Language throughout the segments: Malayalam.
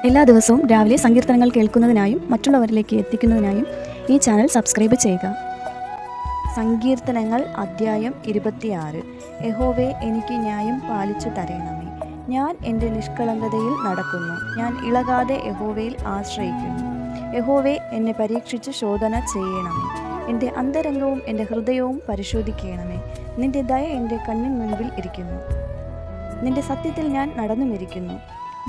എല്ലാ ദിവസവും രാവിലെ സങ്കീർത്തനങ്ങൾ കേൾക്കുന്നതിനായും മറ്റുള്ളവരിലേക്ക് എത്തിക്കുന്നതിനായും ഈ ചാനൽ സബ്സ്ക്രൈബ് ചെയ്യുക. സങ്കീർത്തനങ്ങൾ അദ്ധ്യായം 26. യഹോവേ, എനിക്ക് ന്യായം പാലിച്ചു തരണമേ. ഞാൻ എൻ്റെ നിഷ്കളങ്കതയിൽ നടക്കുന്നു. ഞാൻ ഇളകാതെ യഹോവയിൽ ആശ്രയിക്കുന്നു. യഹോവേ, എന്നെ പരീക്ഷിച്ച് ശോധന ചെയ്യണമേ. എൻ്റെ അന്തരംഗവും എൻ്റെ ഹൃദയവും പരിശോധിക്കണമേ. നിൻ്റെ ദയ എൻ്റെ കണ്ണിൻ മുൻപിൽ ഇരിക്കുന്നു. നിൻ്റെ സത്യത്തിൽ ഞാൻ നടന്നുമിരിക്കുന്നു.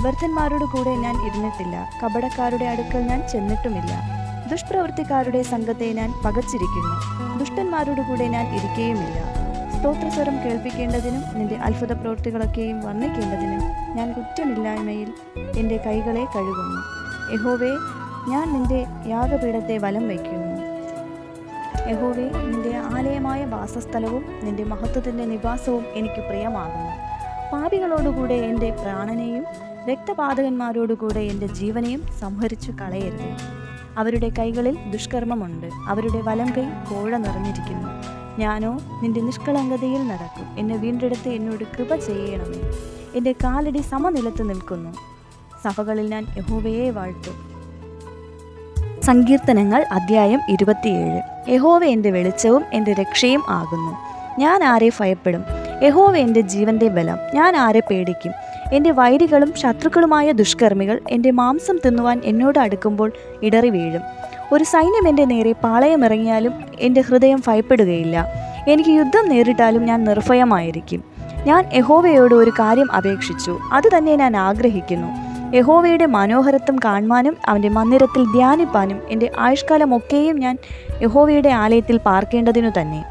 വ്യർത്ഥന്മാരുടെ കൂടെ ഞാൻ ഇരുന്നിട്ടില്ല. കപടക്കാരുടെ അടുക്കൽ ഞാൻ ചെന്നിട്ടുമില്ല. ദുഷ്പ്രവൃത്തിക്കാരുടെ സംഘത്തെ ഞാൻ പകച്ചിരിക്കുന്നു. ദുഷ്ടന്മാരുടെ കൂടെ ഞാൻ ഇരിക്കുകയുമില്ല. സ്തോത്രസ്വരം കേൾപ്പിക്കേണ്ടതിനും നിന്റെ അത്ഭുത പ്രവൃത്തികളൊക്കെയും വർണ്ണിക്കേണ്ടതിനും ഞാൻ കുറ്റമില്ലായ്മയിൽ എൻ്റെ കൈകളെ കഴുകുന്നു. യഹോവേ, ഞാൻ നിന്റെ യാഗപീഠത്തെ വലം വയ്ക്കുന്നു. യഹോവേ, നിന്റെ ആലയമായ വാസസ്ഥലവും നിന്റെ മഹത്വത്തിൻ്റെ നിവാസവും എനിക്ക് പ്രിയമാകുന്നു. പാപികളോടുകൂടെ എൻ്റെ പ്രാണനെയും രക്തപാതകന്മാരോടുകൂടെ എൻ്റെ ജീവനെയും സംഹരിച്ചു കളയരുത്. അവരുടെ കൈകളിൽ ദുഷ്കർമ്മമുണ്ട്. അവരുടെ വലം കൈ കോഴ നിറഞ്ഞിരിക്കുന്നു. ഞാനോ നിന്റെ നിഷ്കളങ്കതയിൽ നടക്കും. എന്നെ വീണ്ടെടുത്ത് എന്നോട് കൃപ ചെയ്യണമേ. എൻ്റെ കാലടി സമനിലത്ത് നിൽക്കുന്നു. സഭകളിൽ ഞാൻ യഹോവയെ വാഴ്ത്തും. സങ്കീർത്തനങ്ങൾ അദ്ധ്യായം 27. യഹോവ എൻ്റെ വെളിച്ചവും എൻ്റെ രക്ഷയും ആകുന്നു. ഞാൻ ആരെ ഭയപ്പെടും? യഹോവ എൻ്റെ ജീവൻ്റെ ബലം. ഞാൻ ആരെ പേടിക്കും? എൻ്റെ വൈരികളും ശത്രുക്കളുമായ ദുഷ്കർമ്മികൾ എൻ്റെ മാംസം തിന്നുവാൻ എന്നോട് അടുക്കുമ്പോൾ ഇടറി വീഴും. ഒരു സൈന്യം എൻ്റെ നേരെ പാളയമിറങ്ങിയാലും എൻ്റെ ഹൃദയം ഭയപ്പെടുകയില്ല. എനിക്ക് യുദ്ധം നേരിട്ടാലും ഞാൻ നിർഭയമായിരിക്കും. ഞാൻ യഹോവയോട് ഒരു കാര്യം അപേക്ഷിച്ചു, അത് തന്നെ ഞാൻ ആഗ്രഹിക്കുന്നു. യഹോവയുടെ മനോഹരത്വം കാണുവാനും അവൻ്റെ മന്ദിരത്തിൽ ധ്യാനിപ്പാനും എൻ്റെ ആയുഷ്കാലമൊക്കെയും ഞാൻ യഹോവയുടെ ആലയത്തിൽ പാർക്കേണ്ടതിനു തന്നെ.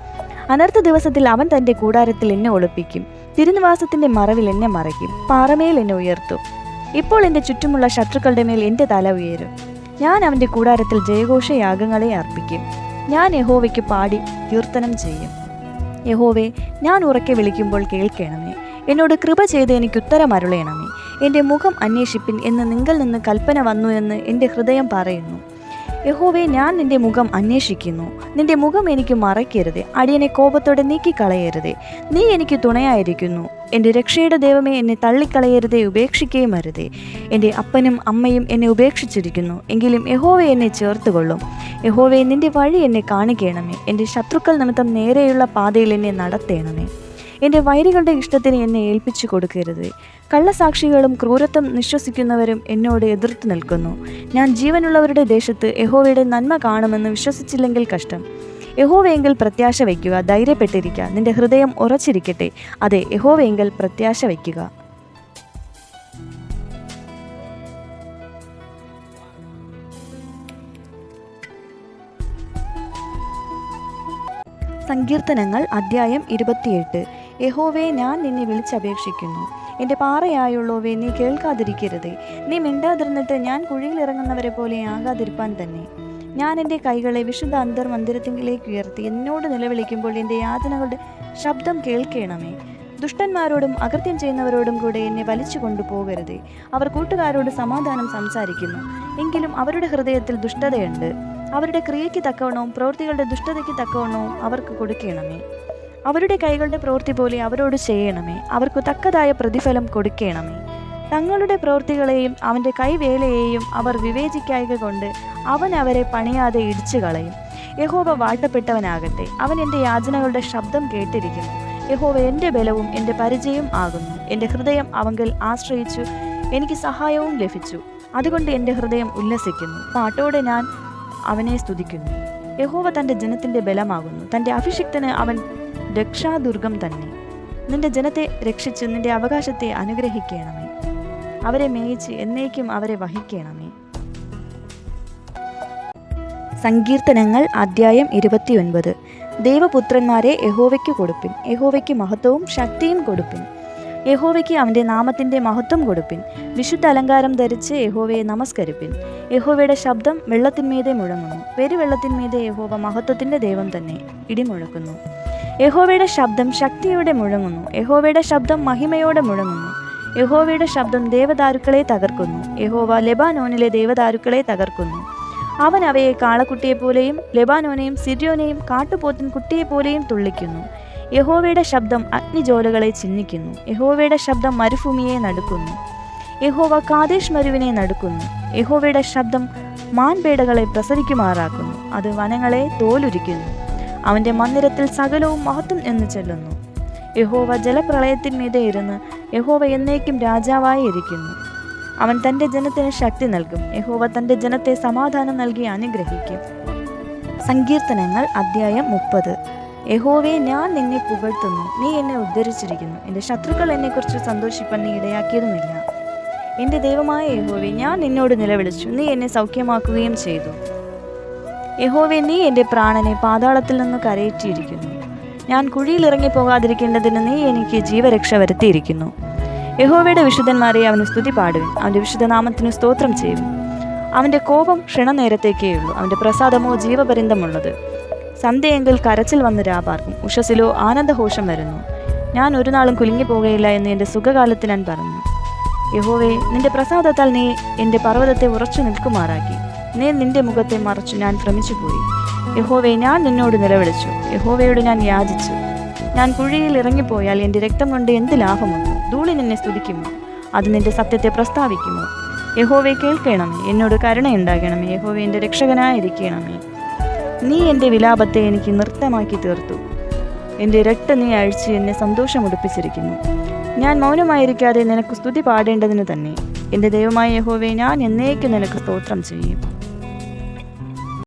അനർത്ഥ ദിവസത്തിൽ അവൻ തൻ്റെ കൂടാരത്തിൽ എന്നെ ഒളിപ്പിക്കും. തിരുനിവാസത്തിൻ്റെ മറവിൽ എന്നെ മറയ്ക്കും. പാറമേൽ എന്നെ ഉയർത്തും. ഇപ്പോൾ എൻ്റെ ചുറ്റുമുള്ള ശത്രുക്കളുടെ മേൽ എൻ്റെ തല ഉയരും. ഞാൻ അവൻ്റെ കൂടാരത്തിൽ ജയഘോഷയാഗങ്ങളെ അർപ്പിക്കും. ഞാൻ യഹോവയ്ക്ക് പാടി കീർത്തനം ചെയ്യും. യഹോവേ, ഞാൻ ഉറക്കെ വിളിക്കുമ്പോൾ കേൾക്കണമേ. എന്നോട് കൃപ ചെയ്ത് എനിക്ക് ഉത്തരം അരുളയണമേ. എൻ്റെ മുഖം അന്വേഷിപ്പിൻ എന്ന് നിങ്കൽ നിന്ന് കൽപ്പന വന്നു എന്ന് എൻ്റെ ഹൃദയം പറയുന്നു. യഹോവേ, ഞാൻ നിന്റെ മുഖം അന്വേഷിക്കുന്നു. നിന്റെ മുഖം എനിക്ക് മറയ്ക്കരുതേ. അടിയനെ കോപത്തോടെ നീക്കിക്കളയരുതേ. നീ എനിക്ക് തുണയായിരിക്കുന്നു. എൻ്റെ രക്ഷയുടെ ദൈവമേ, എന്നെ തള്ളിക്കളയരുതേ, ഉപേക്ഷിക്കുകയും അരുതേ. എൻ്റെ അപ്പനും അമ്മയും എന്നെ ഉപേക്ഷിച്ചിരിക്കുന്നു. എങ്കിലും യഹോവ എന്നെ ചേർത്തുകൊള്ളും. യഹോവേ, നിന്റെ വഴി എന്നെ കാണിക്കണമേ. എൻ്റെ ശത്രുക്കൾ നിമിത്തം നേരെയുള്ള പാതയിൽ എന്നെ നടത്തേണമേ. എൻ്റെ വൈരികളുടെ ഇഷ്ടത്തിന് എന്നെ ഏൽപ്പിച്ചു കൊടുക്കരുത്. കള്ളസാക്ഷികളും ക്രൂരത്വം നിശ്വസിക്കുന്നവരും എന്നോട് എതിർത്ത് നിൽക്കുന്നു. ഞാൻ ജീവനുള്ളവരുടെ ദേശത്ത് യഹോവയുടെ നന്മ കാണുമെന്ന് വിശ്വസിച്ചില്ലെങ്കിൽ കഷ്ടം. യഹോവയെങ്കിൽ പ്രത്യാശ വയ്ക്കുക. ധൈര്യപ്പെട്ടിരിക്കുക. നിന്റെ ഹൃദയം ഉറച്ചിരിക്കട്ടെ. അതെ, യഹോവയെങ്കിൽ പ്രത്യാശ വയ്ക്കുക. സങ്കീർത്തനങ്ങൾ അദ്ധ്യായം 28. യഹോവേ, ഞാൻ നിന്നെ വിളിച്ചപേക്ഷിക്കുന്നു. എൻ്റെ പാറയായുള്ളോവേ, നീ കേൾക്കാതിരിക്കരുതേ. നീ മിണ്ടാതിരുന്നിട്ട് ഞാൻ കുഴിയിലിറങ്ങുന്നവരെ പോലെ ആകാതിരിപ്പാൻ തന്നെ. ഞാൻ എൻ്റെ കൈകളെ വിശുദ്ധ അന്തർമന്ദിരത്തിലേക്ക് ഉയർത്തി എന്നോട് നിലവിളിക്കുമ്പോൾ എൻ്റെ യാതനകളുടെ ശബ്ദം കേൾക്കണമേ. ദുഷ്ടന്മാരോടും അകൃത്യം ചെയ്യുന്നവരോടും കൂടെ എന്നെ വലിച്ചു കൊണ്ടുപോകരുതേ. അവർ കൂട്ടുകാരോട് സമാധാനം സംസാരിക്കുന്നു, എങ്കിലും അവരുടെ ഹൃദയത്തിൽ ദുഷ്ടതയുണ്ട്. അവരുടെ ക്രിയയ്ക്ക് തക്കവണ്ണവും പ്രവൃത്തികളുടെ ദുഷ്ടതയ്ക്ക് തക്കവണ്ണവും അവർക്ക് കൊടുക്കണമേ. അവരുടെ കൈകളുടെ പ്രവൃത്തി പോലെ അവരോട് ചെയ്യണമേ. അവർക്ക് തക്കതായ പ്രതിഫലം കൊടുക്കണമേ. തങ്ങളുടെ പ്രവൃത്തികളെയും അവൻ്റെ കൈവേലയെയും അവർ വിവേചിക്കായ്ക കൊണ്ട് അവൻ അവരെ പണിയാതെ ഇടിച്ചു കളയും. യഹോവ വാഴ്ത്തപ്പെട്ടവനാകട്ടെ. അവൻ എൻ്റെ യാചനകളുടെ ശബ്ദം കേട്ടിരിക്കുന്നു. യഹോവ എൻ്റെ ബലവും എൻ്റെ പരിചയം ആകുന്നു. എൻ്റെ ഹൃദയം അവങ്കൽ ആശ്രയിച്ചു. എനിക്ക് സഹായവും ലഭിച്ചു. അതുകൊണ്ട് എൻ്റെ ഹൃദയം ഉല്ലസിക്കുന്നു. പാട്ടോടെ ഞാൻ അവനെ സ്തുതിക്കുന്നു. യഹോവ തൻ്റെ ജനത്തിൻ്റെ ബലമാകുന്നു. തൻ്റെ അഭിഷിക്തന് അവൻ രക്ഷാദുർഗം തന്നെ. നിന്റെ ജനത്തെ രക്ഷിച്ച് നിന്റെ അവകാശത്തെ അനുഗ്രഹിക്കണമേ. അവരെ മേയിച്ച് എന്നേക്കും അവരെ വഹിക്കണമേ. സങ്കീർത്തനങ്ങൾ അദ്ധ്യായം 29. ദൈവപുത്രന്മാരെ യഹോവയ്ക്ക് കൊടുപ്പിൻ. യഹോവയ്ക്ക് മഹത്വവും ശക്തിയും കൊടുപ്പിൻ. യഹോവയ്ക്ക് അവൻ്റെ നാമത്തിൻ്റെ മഹത്വം കൊടുപ്പിൻ. വിശുദ്ധ അലങ്കാരം ധരിച്ച് യഹോവയെ നമസ്കരിപ്പിൻ. യഹോവയുടെ ശബ്ദം വെള്ളത്തിന്മീതെ മുഴങ്ങുന്നു. പെരുവെള്ളത്തിന്മീതെ യഹോവ മഹത്വത്തിൻ്റെ ദൈവം തന്നെ ഇടിമുഴക്കുന്നു. യഹോവയുടെ ശബ്ദം ശക്തിയോടെ മുഴങ്ങുന്നു. യഹോവയുടെ ശബ്ദം മഹിമയോടെ മുഴങ്ങുന്നു. യഹോവയുടെ ശബ്ദം ദേവദാരുക്കളെ തകർക്കുന്നു. യഹോവ ലെബാനോനിലെ ദേവദാരുക്കളെ തകർക്കുന്നു. അവൻ അവയെ കാളക്കുട്ടിയെപ്പോലെയും ലെബാനോനെയും സിര്യോനെയും കാട്ടുപോത്തിൻ കുട്ടിയെപ്പോലെയും തുള്ളിക്കുന്നു. യഹോവയുടെ ശബ്ദം അഗ്നിജ്വാലകളെ ചിഹ്നിക്കുന്നു. യഹോവയുടെ ശബ്ദം മരുഭൂമിയെ നടുക്കുന്നു. യഹോവ കാദേശ് മരുവിനെ നടുക്കുന്നു. യഹോവയുടെ ശബ്ദം മാൻപേടകളെ പ്രസരിക്കുമാറാക്കുന്നു. അത് വനങ്ങളെ തോലുരിക്കുന്നു. അവൻ്റെ മന്ദിരത്തിൽ സകലവും മഹത്വം എന്ന് ചൊല്ലുന്നു. യഹോവ ജലപ്രളയത്തിന്മീതെ ഇരുന്ന് യഹോവ എന്നേക്കും രാജാവായി ഇരിക്കുന്നു. അവൻ തൻ്റെ ജനത്തിന് ശക്തി നൽകും. യഹോവ തൻ്റെ ജനത്തെ സമാധാനം നൽകി അനുഗ്രഹിക്കും. സങ്കീർത്തനങ്ങൾ അധ്യായം 30. യഹോവേ, ഞാൻ നിന്നെ പുകഴ്ത്തുന്നു. നീ എന്നെ ഉദ്ധരിച്ചിരിക്കുന്നു. എൻ്റെ ശത്രുക്കൾ എന്നെക്കുറിച്ച് സന്തോഷിപ്പാൻ നീ ഇടയാക്കിയതുമില്ല. എൻ്റെ ദൈവമായ യഹോവേ, ഞാൻ നിന്നോട് നിലവിളിച്ചു. നീ എന്നെ സൗഖ്യമാക്കുകയും ചെയ്തു. യഹോവേ, നീ എൻ്റെ പ്രാണനെ പാതാളത്തിൽ നിന്ന് കരയേറ്റിയിരിക്കുന്നു. ഞാൻ കുഴിയിൽ ഇറങ്ങിപ്പോകാതിരിക്കേണ്ടതിന് നീ എനിക്ക് ജീവരക്ഷ വരുത്തിയിരിക്കുന്നു. യഹോവയുടെ വിശുദ്ധന്മാരെ അവന് സ്തുതി പാടുവിൻ. അവൻ്റെ വിശുദ്ധനാമത്തിന് സ്തോത്രം ചെയ്യുവിൻ. അവൻ്റെ കോപം ക്ഷണനേരത്തേക്കേയുള്ളൂ. അവൻ്റെ പ്രസാദമോ ജീവപര്യന്തമുള്ളത്. സന്ധ്യയെങ്കിൽ കരച്ചിൽ വന്ന് രാപാർക്കും. ഉഷസ്സിലോ ആനന്ദഘോഷം വരുന്നു. ഞാൻ ഒരു നാളും കുലുങ്ങിപ്പോകുകയില്ല എന്ന് എൻ്റെ സുഖകാലത്ത് ഞാൻ പറഞ്ഞു. യഹോവേ, നിന്റെ പ്രസാദത്താൽ നീ എൻ്റെ പർവ്വതത്തെ ഉറച്ചു നിൽക്കുമാറാക്കി. നീ നിന്റെ മുഖത്തെ മറച്ചു ഞാൻ ഭ്രമിച്ചുപോയി. യഹോവേ, ഞാൻ നിന്നോട് നിലവിളിച്ചു. യഹോവയോട് ഞാൻ യാചിച്ചു. ഞാൻ കുഴിയിൽ ഇറങ്ങിപ്പോയാൽ എൻ്റെ രക്തം കൊണ്ട് എന്ത് ലാഭമുണ്ടോ? ധൂളി നിന്നെ സ്തുതിക്കുമോ? അത് നിന്റെ സത്യത്തെ പ്രസ്താവിക്കുമോ? യഹോവേ, കേൾക്കണമേ. എന്നോട് കരുണയുണ്ടാകണമേ. യഹോവേ, എൻ്റെ രക്ഷകനായിരിക്കണമേ. നീ എൻ്റെ വിലാപത്തെ എനിക്ക് നൃത്തമാക്കി തീർത്തു. എൻ്റെ രട്ട് നീ അഴിച്ച് എന്നെ സന്തോഷമുടുപ്പിച്ചിരിക്കുന്നു. ഞാൻ മൗനമായിരിക്കാതെ നിനക്ക് സ്തുതി പാടേണ്ടതിന് തന്നെ. എൻ്റെ ദൈവമായ യഹോവേ, ഞാൻ എന്നേക്കും നിനക്ക് സ്തോത്രം ചെയ്യും.